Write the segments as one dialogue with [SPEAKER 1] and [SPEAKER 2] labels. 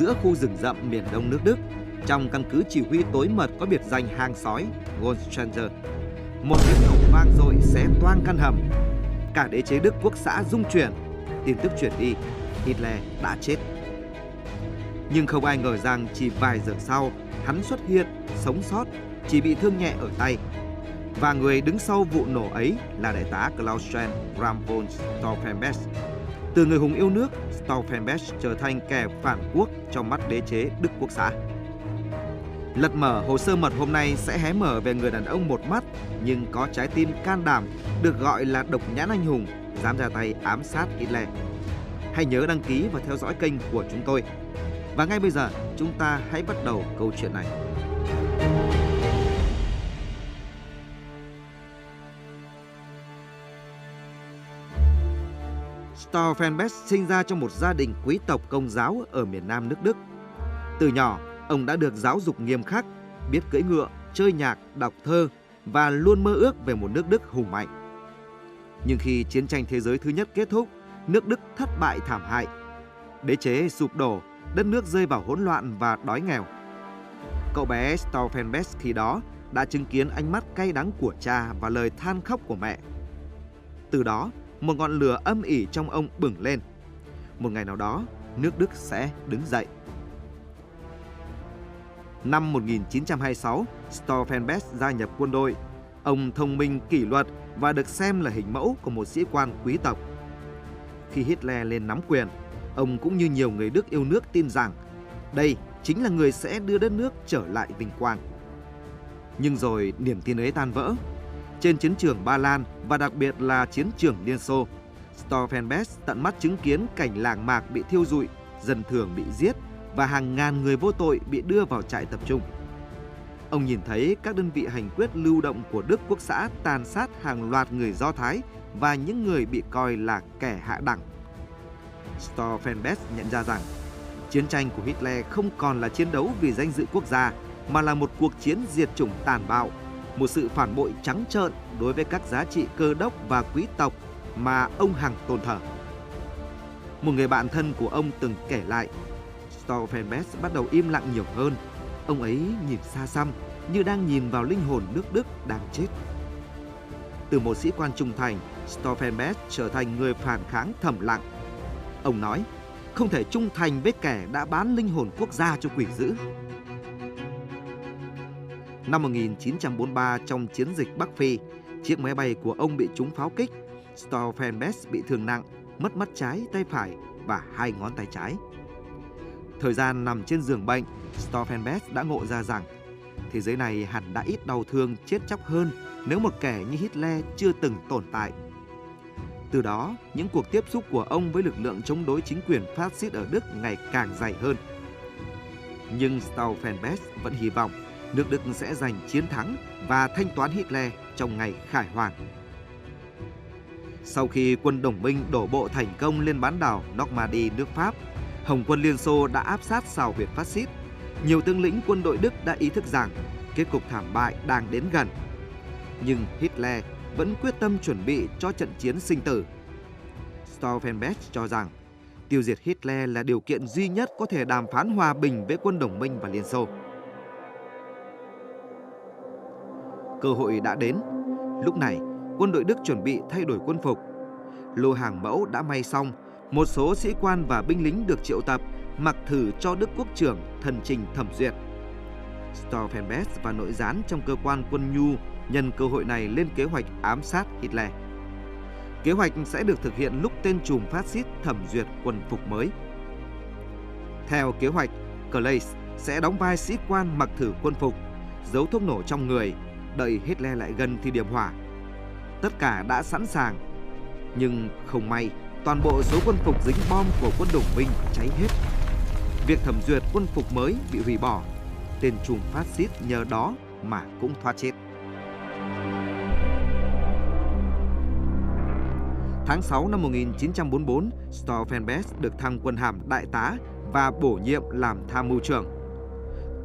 [SPEAKER 1] giữa khu rừng rậm miền đông nước Đức, trong căn cứ chỉ huy tối mật có biệt danh hang sói Goldstranger. Một tiếng nổ vang dội xé toang căn hầm. Cả đế chế Đức Quốc xã rung chuyển. Tin tức truyền đi, Hitler đã chết. Nhưng không ai ngờ rằng chỉ vài giờ sau, hắn xuất hiện, sống sót, chỉ bị thương nhẹ ở tay. Và người đứng sau vụ nổ ấy là đại tá Claus Graham von Stauffenberg. Từ người hùng yêu nước, Stauffenberg trở thành kẻ phản quốc trong mắt đế chế Đức Quốc xã. Lật mở hồ sơ mật hôm nay sẽ hé mở về người đàn ông một mắt nhưng có trái tim can đảm, được gọi là độc nhãn anh hùng, dám ra tay ám sát Hitler. Hãy nhớ đăng ký và theo dõi kênh của chúng tôi. Và ngay bây giờ, chúng ta hãy bắt đầu câu chuyện này. Stauffenberg sinh ra trong một gia đình quý tộc công giáo ở miền Nam nước Đức. Từ nhỏ, ông đã được giáo dục nghiêm khắc, biết cưỡi ngựa, chơi nhạc, đọc thơ và luôn mơ ước về một nước Đức hùng mạnh. Nhưng khi chiến tranh thế giới thứ nhất kết thúc, nước Đức thất bại thảm hại. Đế chế sụp đổ, đất nước rơi vào hỗn loạn và đói nghèo. Cậu bé Stauffenberg khi đó đã chứng kiến ánh mắt cay đắng của cha và lời than khóc của mẹ. Từ đó, một ngọn lửa âm ỉ trong ông bừng lên. Một ngày nào đó, nước Đức sẽ đứng dậy. Năm 1926, Stauffenberg gia nhập quân đội. Ông thông minh kỷ luật và được xem là hình mẫu của một sĩ quan quý tộc. Khi Hitler lên nắm quyền, ông cũng như nhiều người Đức yêu nước tin rằng đây chính là người sẽ đưa đất nước trở lại vinh quang. Nhưng rồi niềm tin ấy tan vỡ. Trên chiến trường Ba Lan và đặc biệt là chiến trường Liên Xô, Stauffenberg tận mắt chứng kiến cảnh làng mạc bị thiêu rụi, dân thường bị giết và hàng ngàn người vô tội bị đưa vào trại tập trung. Ông nhìn thấy các đơn vị hành quyết lưu động của Đức Quốc xã tàn sát hàng loạt người Do Thái và những người bị coi là kẻ hạ đẳng. Stauffenberg nhận ra rằng chiến tranh của Hitler không còn là chiến đấu vì danh dự quốc gia mà là một cuộc chiến diệt chủng tàn bạo, một sự phản bội trắng trợn đối với các giá trị cơ đốc và quý tộc mà ông hằng tôn thờ. Một người bạn thân của ông từng kể lại, Stauffenberg bắt đầu im lặng nhiều hơn. Ông ấy nhìn xa xăm như đang nhìn vào linh hồn nước Đức đang chết. Từ một sĩ quan trung thành, Stauffenberg trở thành người phản kháng thầm lặng. Ông nói, không thể trung thành với kẻ đã bán linh hồn quốc gia cho quỷ dữ. Năm 1943, trong chiến dịch Bắc Phi, chiếc máy bay của ông bị trúng pháo kích. Stauffenberg bị thương nặng, mất mắt trái, tay phải và 2 ngón tay trái. Thời gian nằm trên giường bệnh, Stauffenberg đã ngộ ra rằng thế giới này hẳn đã ít đau thương chết chóc hơn nếu một kẻ như Hitler chưa từng tồn tại. Từ đó, những cuộc tiếp xúc của ông với lực lượng chống đối chính quyền phát xít ở Đức ngày càng dày hơn. Nhưng Stauffenberg vẫn hy vọng nước Đức sẽ giành chiến thắng và thanh toán Hitler trong ngày khải hoàn. Sau khi quân đồng minh đổ bộ thành công lên bán đảo Normandy nước Pháp, Hồng quân Liên Xô đã áp sát xào huyệt phát xít. Nhiều tướng lĩnh quân đội Đức đã ý thức rằng kết cục thảm bại đang đến gần. Nhưng Hitler vẫn quyết tâm chuẩn bị cho trận chiến sinh tử. Stauffenberg cho rằng tiêu diệt Hitler là điều kiện duy nhất có thể đàm phán hòa bình với quân đồng minh và Liên Xô. Cơ hội đã đến. Lúc này, quân đội Đức chuẩn bị thay đổi quân phục. Lô hàng mẫu đã may xong, một số sĩ quan và binh lính được triệu tập mặc thử cho Đức Quốc trưởng thần trình thẩm duyệt. Stauffenberg và nội gián trong cơ quan quân nhu nhân cơ hội này lên kế hoạch ám sát Hitler. Kế hoạch sẽ được thực hiện lúc tên trùm phát xít thẩm duyệt quân phục mới. Theo kế hoạch, Claes sẽ đóng vai sĩ quan mặc thử quân phục, giấu thuốc nổ trong người, đợi Hitler lại gần thì điểm hỏa. Tất cả đã sẵn sàng, nhưng không may, toàn bộ số quân phục dính bom của quân đồng minh cháy hết. Việc thẩm duyệt quân phục mới bị hủy bỏ, tên trùm phát xít nhờ đó mà cũng thoát chết. Tháng 6 năm 1944, Stauffenberg được thăng quân hàm đại tá và bổ nhiệm làm tham mưu trưởng.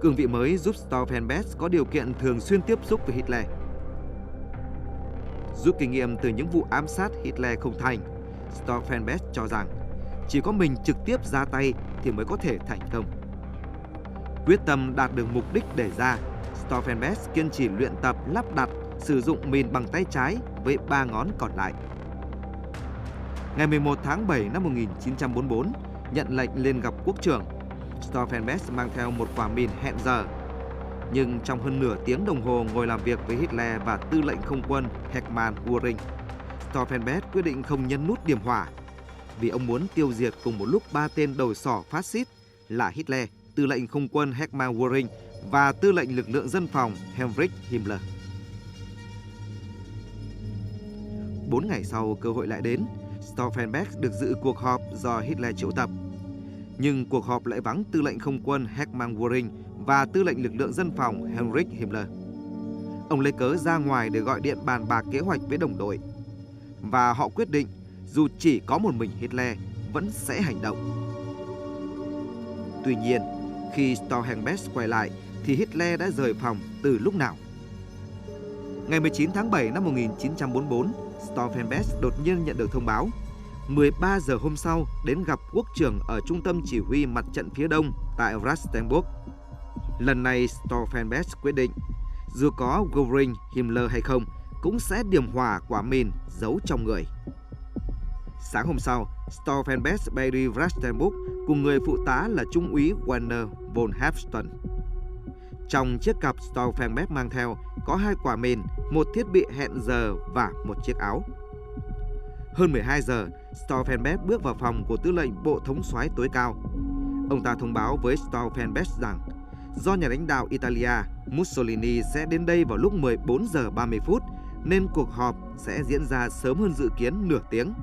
[SPEAKER 1] Cương vị mới giúp Stauffenberg có điều kiện thường xuyên tiếp xúc với Hitler. Rút kinh nghiệm từ những vụ ám sát Hitler không thành, Stauffenberg cho rằng chỉ có mình trực tiếp ra tay thì mới có thể thành công. Quyết tâm đạt được mục đích đề ra, Stauffenberg kiên trì luyện tập lắp đặt sử dụng mìn bằng tay trái với 3 ngón còn lại. Ngày 11 tháng 7 năm 1944, nhận lệnh lên gặp quốc trưởng, Stauffenberg mang theo một quả mìn hẹn giờ. Nhưng trong hơn nửa tiếng đồng hồ ngồi làm việc với Hitler và tư lệnh không quân Hermann Göring, Stauffenberg quyết định không nhấn nút điểm hỏa vì ông muốn tiêu diệt cùng một lúc 3 tên đầu sỏ phát xít là Hitler, tư lệnh không quân Hermann Göring và tư lệnh lực lượng dân phòng Heinrich Himmler. 4 ngày sau, cơ hội lại đến. Stauffenberg được dự cuộc họp do Hitler triệu tập. Nhưng cuộc họp lại vắng tư lệnh không quân Hermann Göring và tư lệnh lực lượng dân phòng Heinrich Himmler. Ông lấy cớ ra ngoài để gọi điện bàn bạc kế hoạch với đồng đội. Và họ quyết định, dù chỉ có một mình Hitler, vẫn sẽ hành động. Tuy nhiên, khi Stauffenberg quay lại, thì Hitler đã rời phòng từ lúc nào? Ngày 19 tháng 7 năm 1944, Stauffenberg đột nhiên nhận được thông báo 13 giờ hôm sau đến gặp quốc trưởng ở trung tâm chỉ huy mặt trận phía đông tại Rastenburg. Lần này Stauffenberg quyết định, dù có Göring, Himmler hay không, cũng sẽ điểm hỏa quả mìn giấu trong người. Sáng hôm sau, Stauffenberg bay đi Rastenburg cùng người phụ tá là Trung úy Werner von Hauptmann. Trong chiếc cặp Stauffenberg mang theo có 2 quả mìn, một thiết bị hẹn giờ và một chiếc áo. Hơn 12 giờ, Stauffenberg bước vào phòng của tư lệnh Bộ Thống soái tối cao. Ông ta thông báo với Stauffenberg rằng do nhà lãnh đạo Italia Mussolini sẽ đến đây vào lúc 14 giờ 30 phút nên cuộc họp sẽ diễn ra sớm hơn dự kiến nửa tiếng.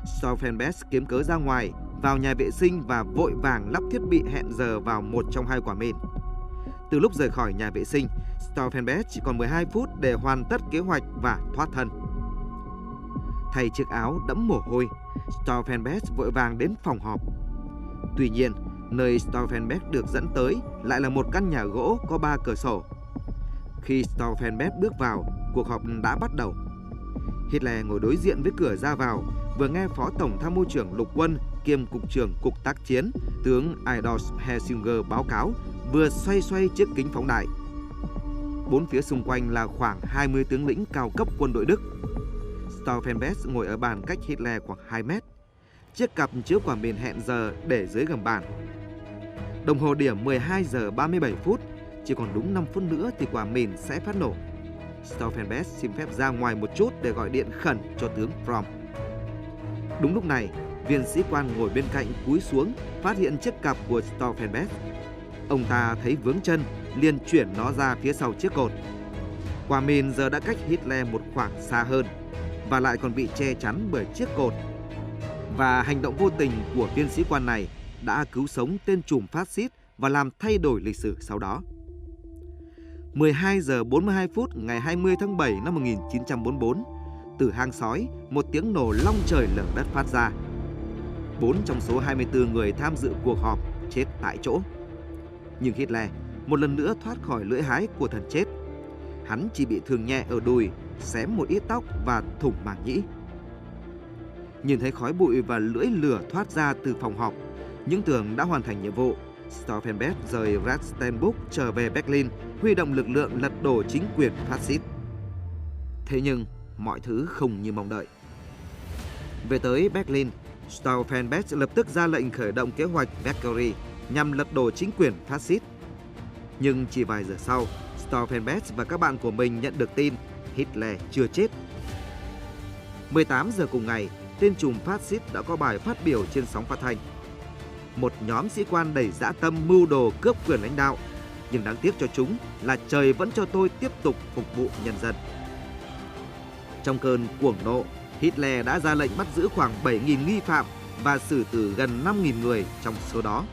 [SPEAKER 1] Stauffenberg kiếm cớ ra ngoài, vào nhà vệ sinh và vội vàng lắp thiết bị hẹn giờ vào một trong 2 quả mìn. Từ lúc rời khỏi nhà vệ sinh, Stauffenberg chỉ còn 12 phút để hoàn tất kế hoạch và thoát thân. Thay chiếc áo đẫm mồ hôi, Stauffenberg vội vàng đến phòng họp. Tuy nhiên, nơi Stauffenberg được dẫn tới lại là một căn nhà gỗ có 3 cửa sổ. Khi Stauffenberg bước vào, cuộc họp đã bắt đầu. Hitler ngồi đối diện với cửa ra vào, vừa nghe Phó Tổng Tham mưu trưởng Lục quân kiêm Cục trưởng Cục Tác chiến tướng Adolf Hessinger báo cáo, vừa xoay chiếc kính phóng đại. 4 phía xung quanh là khoảng 20 tướng lĩnh cao cấp quân đội Đức. Stauffenberg ngồi ở bàn cách Hitler khoảng 2 mét. Chiếc cặp chứa quả mìn hẹn giờ để dưới gầm bàn. Đồng hồ điểm 12 giờ 37 phút, chỉ còn đúng 5 phút nữa thì quả mìn sẽ phát nổ. Stauffenberg xin phép ra ngoài một chút để gọi điện khẩn cho tướng Fromm. Đúng lúc này, viên sĩ quan ngồi bên cạnh cúi xuống phát hiện chiếc cặp của Stauffenberg. Ông ta thấy vướng chân, liền chuyển nó ra phía sau chiếc cột. Quả mìn giờ đã cách Hitler một khoảng xa hơn và lại còn bị che chắn bởi chiếc cột. Và hành động vô tình của viên sĩ quan này đã cứu sống tên trùm phát xít và làm thay đổi lịch sử sau đó. 12 giờ 42 phút ngày 20 tháng 7 năm 1944, từ hang sói, một tiếng nổ long trời lở đất phát ra. 4 trong số 24 người tham dự cuộc họp chết tại chỗ. Nhưng Hitler một lần nữa thoát khỏi lưỡi hái của thần chết. Hắn chỉ bị thương nhẹ ở đùi, xém một ít tóc và thủng màng nhĩ. Nhìn thấy khói bụi và lưỡi lửa thoát ra từ phòng họp, những tưởng đã hoàn thành nhiệm vụ, Stauffenberg rời Rastenburg trở về Berlin, huy động lực lượng lật đổ chính quyền phát xít. Thế nhưng mọi thứ không như mong đợi. Về tới Berlin, Stauffenberg lập tức ra lệnh khởi động kế hoạch Valkyrie nhằm lật đổ chính quyền phát xít. Nhưng chỉ vài giờ sau, Stauffenberg và các bạn của mình nhận được tin Hitler chưa chết. 18 giờ cùng ngày, tên trùm phát xít đã có bài phát biểu trên sóng phát thanh. Một nhóm sĩ quan đầy dã tâm mưu đồ cướp quyền lãnh đạo, nhưng đáng tiếc cho chúng là trời vẫn cho tôi tiếp tục phục vụ nhân dân. Trong cơn cuồng nộ, Hitler đã ra lệnh bắt giữ khoảng 7.000 nghi phạm và xử tử gần 5.000 người trong số đó.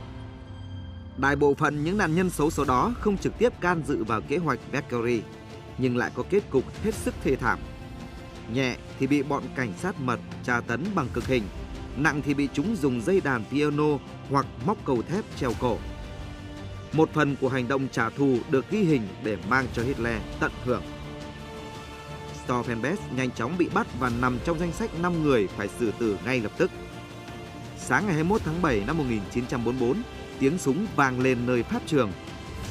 [SPEAKER 1] Đại bộ phận những nạn nhân xấu số đó không trực tiếp can dự vào kế hoạch Valkyrie, nhưng lại có kết cục hết sức thê thảm. Nhẹ thì bị bọn cảnh sát mật tra tấn bằng cực hình, nặng thì bị chúng dùng dây đàn piano hoặc móc cầu thép treo cổ. Một phần của hành động trả thù được ghi hình để mang cho Hitler tận hưởng. Stauffenberg nhanh chóng bị bắt và nằm trong danh sách 5 người phải xử tử ngay lập tức. Sáng ngày 21 tháng 7 năm 1944, tiếng súng vang lên nơi pháp trường.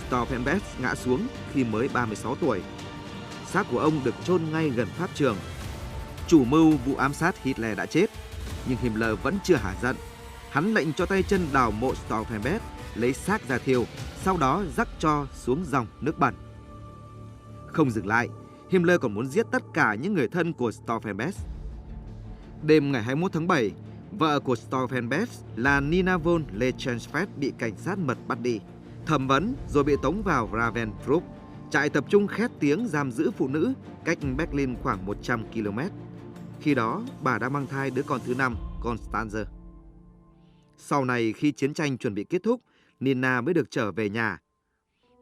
[SPEAKER 1] Stauffenberg ngã xuống khi mới 36 tuổi. Xác của ông được chôn ngay gần pháp trường. Chủ mưu vụ ám sát Hitler đã chết, nhưng Himmler vẫn chưa hả giận. Hắn lệnh cho tay chân đào mộ Stauffenberg, lấy xác ra thiêu, sau đó rắc tro xuống dòng nước bẩn. Không dừng lại, Himmler còn muốn giết tất cả những người thân của Stauffenberg. Đêm ngày 21 tháng 7, vợ của Stauffenberg là Nina von Lechenfeld bị cảnh sát mật bắt đi, thẩm vấn rồi bị tống vào Ravensbrück, trại tập trung khét tiếng giam giữ phụ nữ cách Berlin khoảng 100 km. Khi đó, bà đã mang thai đứa con thứ 5, Constanze. Sau này, khi chiến tranh chuẩn bị kết thúc, Nina mới được trở về nhà.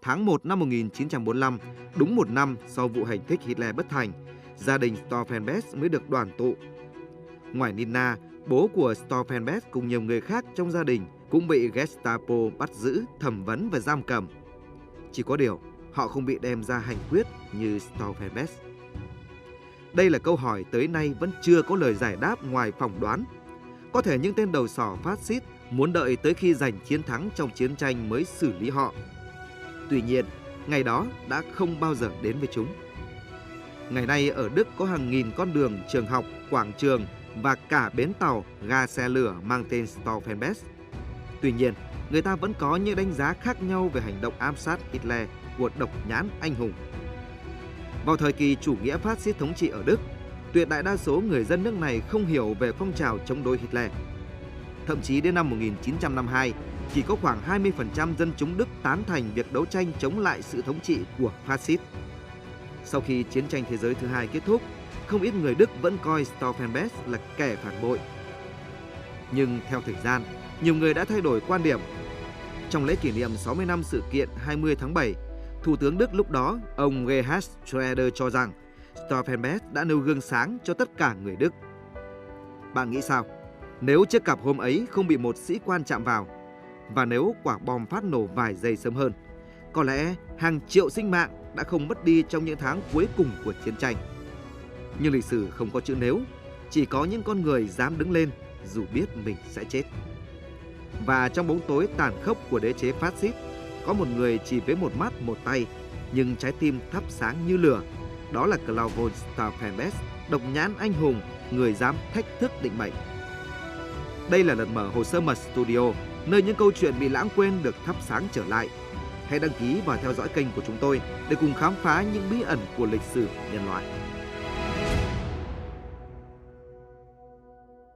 [SPEAKER 1] Tháng 1 năm 1945, đúng một năm sau vụ hành thích Hitler bất thành, gia đình Stauffenberg mới được đoàn tụ. Ngoài Nina, bố của Stauffenberg cùng nhiều người khác trong gia đình cũng bị Gestapo bắt giữ, thẩm vấn và giam cầm. Chỉ có điều, họ không bị đem ra hành quyết như Stauffenberg. Đây là câu hỏi tới nay vẫn chưa có lời giải đáp ngoài phỏng đoán. Có thể những tên đầu sỏ phát xít muốn đợi tới khi giành chiến thắng trong chiến tranh mới xử lý họ. Tuy nhiên, ngày đó đã không bao giờ đến với chúng. Ngày nay ở Đức có hàng nghìn con đường, trường học, quảng trường và cả bến tàu, ga xe lửa mang tên Stauffenberg. Tuy nhiên, người ta vẫn có những đánh giá khác nhau về hành động ám sát Hitler của độc nhãn anh hùng. Vào thời kỳ chủ nghĩa phát xít thống trị ở Đức, tuyệt đại đa số người dân nước này không hiểu về phong trào chống đối Hitler. Thậm chí đến năm 1952, chỉ có khoảng 20% dân chúng Đức tán thành việc đấu tranh chống lại sự thống trị của phát xít. Sau khi chiến tranh thế giới thứ hai kết thúc, không ít người Đức vẫn coi Stauffenberg là kẻ phản bội. Nhưng theo thời gian, nhiều người đã thay đổi quan điểm. Trong lễ kỷ niệm 60 năm sự kiện 20 tháng 7, Thủ tướng Đức lúc đó, ông Gerhard Schröder cho rằng Stauffenberg đã nêu gương sáng cho tất cả người Đức. Bạn nghĩ sao? Nếu chiếc cặp hôm ấy không bị một sĩ quan chạm vào, và nếu quả bom phát nổ vài giây sớm hơn, có lẽ hàng triệu sinh mạng đã không mất đi trong những tháng cuối cùng của chiến tranh. Nhưng lịch sử không có chữ nếu, chỉ có những con người dám đứng lên dù biết mình sẽ chết. Và trong bóng tối tàn khốc của đế chế phát xít, có một người chỉ với một mắt một tay, nhưng trái tim thắp sáng như lửa. Đó là Klaus von Stauffenberg, độc nhãn anh hùng, người dám thách thức định mệnh. Đây là lần mở Hồ Sơ Mật Studio, nơi những câu chuyện bị lãng quên được thắp sáng trở lại. Hãy đăng ký và theo dõi kênh của chúng tôi để cùng khám phá những bí ẩn của lịch sử nhân loại.